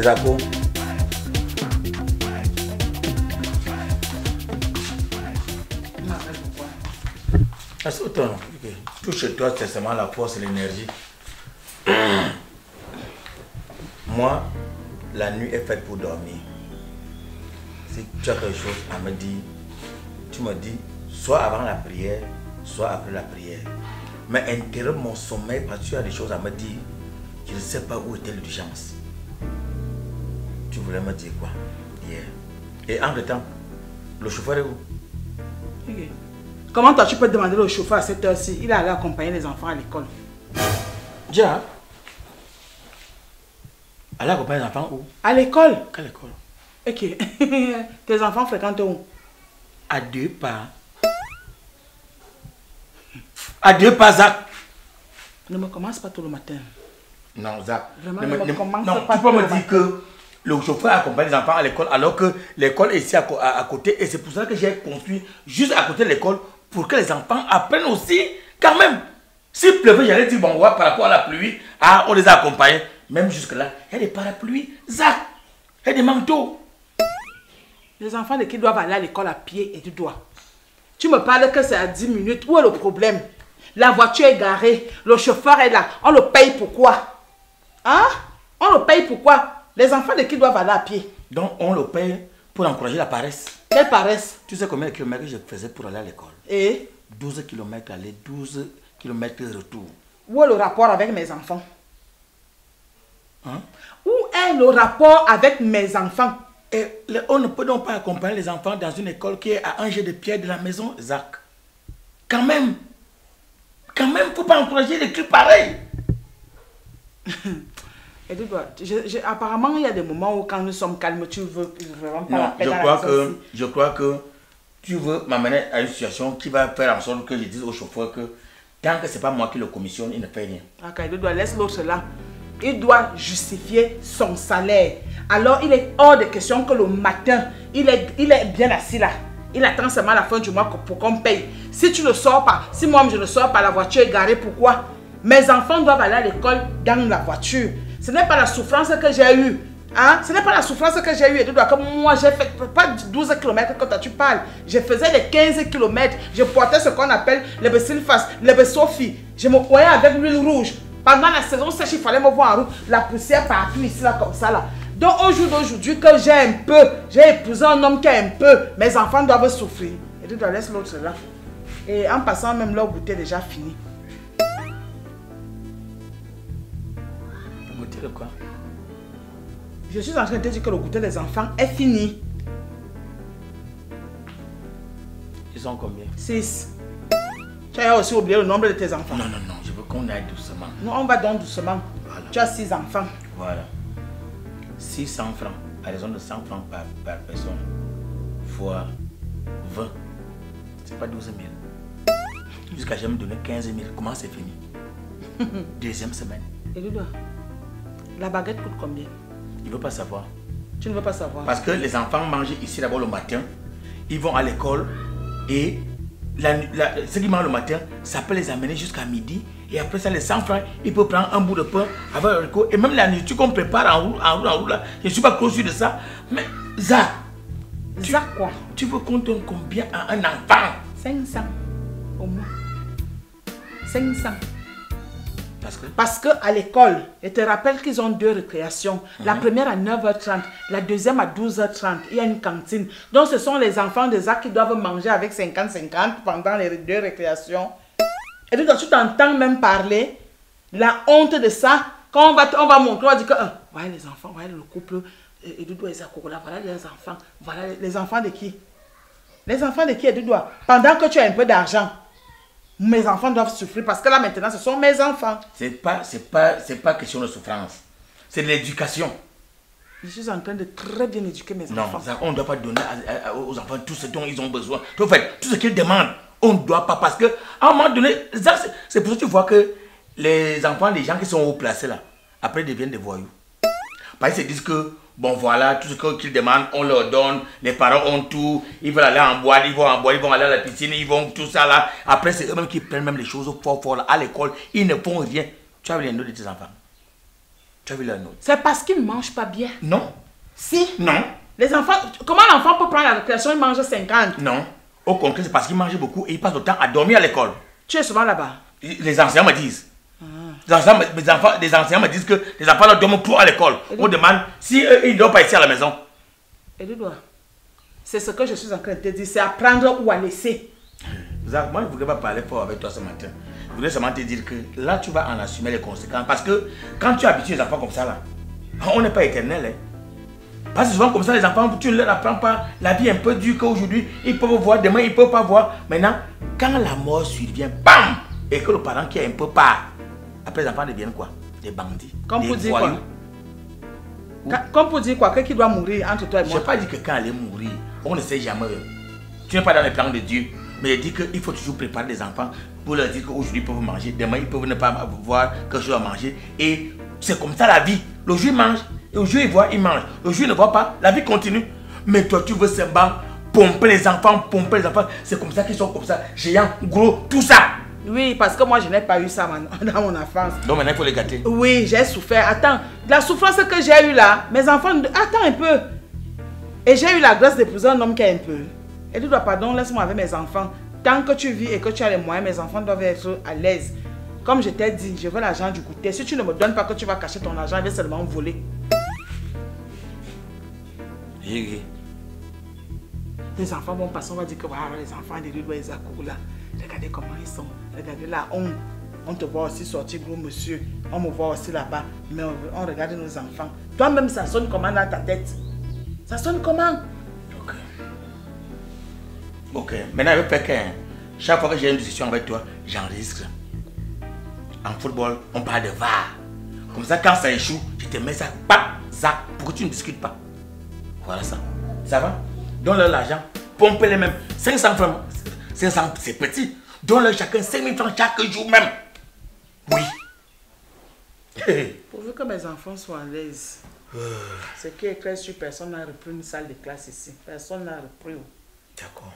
Zako. Parce que tout chez toi, c'est seulement la force et l'énergie. Moi, la nuit est faite pour dormir. Si tu as quelque chose à me dire, tu me dis, soit avant la prière, soit après la prière. Mais interromps mon sommeil parce que tu as des choses à me dire. Je ne sais pas où était l'urgence. Tu voulais me dire quoi hier? Et entre temps, le chauffeur est où? Okay. Comment toi tu peux demander au chauffeur à cette heure-ci? Il est allé accompagner les enfants à l'école. Déjà? Elle accompagne les enfants où? À l'école. Quelle école? Ok. Tes enfants fréquentent où? À 2 pas. À 2 pas, Zach. Ne me commence pas tout le matin. Non, Zach. Vraiment, non, tu peux me dire que le chauffeur accompagne les enfants à l'école alors que l'école est ici à côté. Et c'est pour ça que j'ai construit juste à côté de l'école pour que les enfants apprennent aussi quand même. S'il pleuvait, j'allais dire, bon, par rapport à la pluie, on les a accompagnés. Même jusque-là, il y a des parapluies, Zach. Il y a des manteaux. Les enfants de qui doivent aller à l'école à pied et du doigt. Tu me parles que c'est à 10 minutes. Où est le problème? La voiture est garée. Le chauffeur est là. On le paye pourquoi? Hein? On le paye pourquoi? Les enfants de qui doivent aller à pied? Donc on le paye pour encourager la paresse. Quelle paresse? Tu sais combien de kilomètres je faisais pour aller à l'école? Et? 12 kilomètres aller, 12 kilomètres retour. Où est le rapport avec mes enfants? Hein? Où est le rapport avec mes enfants? Et on ne peut donc pas accompagner les enfants dans une école qui est à un jet de pierre de la maison, Zach. Quand même, il ne faut pas encourager des trucs pareils. Apparemment, il y a des moments où quand nous sommes calmes, tu veux vraiment pas non, la peine je crois que tu veux m'amener à une situation qui va faire en sorte que je dise au chauffeur que tant que ce n'est pas moi qui le commissionne, il ne fait rien. Ok, laisse l'autre là. Il doit justifier son salaire. Alors, il est hors de question que le matin, il est bien assis là. Il attend seulement la fin du mois pour qu'on paye. Si tu ne sors pas, si moi je ne sors pas, la voiture est garée, pourquoi? Mes enfants doivent aller à l'école dans la voiture. Ce n'est pas la souffrance que j'ai eue. Hein? Ce n'est pas la souffrance que j'ai eue. Comme moi, j'ai fait pas 12 km quand tu parles. Je faisais les 15 km. Je portais ce qu'on appelle le Bessilfas, le Besofi. Je me voyais avec l'huile rouge. Pendant la saison sèche, il fallait me voir en route. La poussière partout ici, là, comme ça, là. Donc, au jour d'aujourd'hui, que j'ai un peu, j'ai épousé un homme qui a un peu, mes enfants doivent souffrir. Et tu dois laisser l'autre là. Et en passant, même leur goûter déjà fini. Goûter de quoi? Je suis en train de te dire que le goûter des enfants est fini. Ils sont combien? 6. Tu as aussi oublié le nombre de tes enfants. Non, je veux qu'on aille doucement. Non, on va donc doucement. Voilà. Tu as 6 enfants. Voilà. 600 francs, à raison de 100 francs par personne, fois 20, c'est pas 12 000. Jusqu'à jamais donné 15 000, comment c'est fini? Deuxième semaine. Et lui, la baguette coûte combien? Il ne veut pas savoir. Tu ne veux pas savoir? Parce que les enfants mangent ici d'abord le matin, ils vont à l'école et ce qu'ils mangent le matin, ça peut les amener jusqu'à midi. Et après ça, les 100 francs, il peut prendre un bout de pain avec le rico. Et même la nourriture qu'on prépare en roue là, je ne suis pas conçu de ça. Mais Zach, quoi? Tu veux qu'on donne combien à un enfant? 500 au moins. 500. Parce que à l'école, je te rappelle qu'ils ont 2 récréations. La première à 9h30, la deuxième à 12h30. Il y a une cantine. Donc ce sont les enfants de Zach qui doivent manger avec 50-50 pendant les 2 récréations. Et puis, quand tu t'entends même parler, la honte de ça, quand on va montrer, on va dire que, voilà les enfants, voilà le couple, et Doudou et Zakoula, voilà les enfants. Voilà les enfants de qui? Les enfants de qui, Doudou? Pendant que tu as un peu d'argent, mes enfants doivent souffrir parce que là maintenant, ce sont mes enfants. C'est pas question de souffrance, c'est de l'éducation. Je suis en train de très bien éduquer mes enfants. Non, on ne doit pas donner aux enfants tout ce dont ils ont besoin. En fait, tout ce qu'ils demandent. On ne doit pas, parce que à un moment donné, c'est pour ça que tu vois que les enfants, les gens qui sont haut placés là, après deviennent des voyous. Parce qu'ils se disent que, bon voilà, tout ce qu'ils demandent, on leur donne, les parents ont tout, ils veulent aller en boîte, ils vont aller à la piscine, ils vont tout ça là. Après, c'est eux-mêmes qui prennent même les choses fort là, à l'école, ils ne font rien. Tu as les noms de tes enfants? Tu as vu la note? C'est parce qu'ils ne mangent pas bien. Non. Si. Non. Les enfants, comment l'enfant peut prendre la récréation, il mange 50? Non. Au contraire, c'est parce qu'il mange beaucoup et il passe le temps à dormir à l'école. Tu es souvent là-bas? Les enseignants me disent. Les enseignants me disent que les enfants leur dorment trop à l'école. On demande si ils ne dorment pas ici à la maison. C'est ce que je suis en train de te dire, c'est à prendre ou à laisser. Moi, je ne voudrais pas parler fort avec toi ce matin. Je voudrais seulement te dire que là, tu vas en assumer les conséquences. Parce que quand tu habitues les enfants comme ça, là, on n'est pas éternel. Hein. Parce que souvent comme ça, les enfants, tu ne leur apprends pas la vie un peu dure qu'aujourd'hui, ils peuvent voir, demain, ils ne peuvent pas voir. Maintenant, quand la mort survient, bam, et que le parent qui a un peu part, après les enfants deviennent quoi? Des bandits. Comme des pour dire voyous. quoi? Comme pour dire quoi? Que qui doit mourir entre toi et moi? Je n'ai pas dit que quand elle est mourir, on ne sait jamais. Tu n'es pas dans les plans de Dieu. Mais il dit qu'il faut toujours préparer les enfants pour leur dire qu'aujourd'hui ils peuvent manger, demain ils peuvent ne pas avoir quelque chose à manger. Et c'est comme ça la vie. Le jour il mange, le jour il voit, il mange. Le jour il ne voit pas, la vie continue. Mais toi tu veux seulement pomper les enfants. C'est comme ça qu'ils sont comme ça, géants, gros, tout ça. Oui, parce que moi je n'ai pas eu ça dans mon enfance. Donc maintenant il faut les gâter. Oui, j'ai souffert. Attends, la souffrance que j'ai eue là, mes enfants, attends un peu. Et j'ai eu la grâce d'épouser un homme qui a un peu. Et tu dois, pardon, laisse-moi avec mes enfants. Tant que tu vis et que tu as les moyens, mes enfants doivent être à l'aise. Comme je t'ai dit, je veux l'argent du goûter. Si tu ne me donnes pas que tu vas cacher ton argent, je vais seulement voler. Les enfants vont passer, on va dire que voilà, les enfants de l'île là. Regardez comment ils sont. Regardez là, on te voit aussi sortir, gros monsieur. On me voit aussi là-bas. Mais on regarde nos enfants. Toi-même, ça sonne comment dans ta tête? Ça sonne comment? Ok, maintenant je vais faire que chaque fois que j'ai une discussion avec toi, j'enregistre. En football, on parle de VAR. Comme ça, quand ça échoue, je te mets ça, pap, ça, pour que tu ne discutes pas. Voilà ça. Ça va? Donne-leur l'argent, pompe-les même. 500 francs, 500 c'est petit. Donne-leur chacun 5000 francs chaque jour même. Oui. Pourvu que mes enfants soient à l'aise. Ce qui est clair sur personne n'a repris une salle de classe ici. Personne n'a repris. D'accord.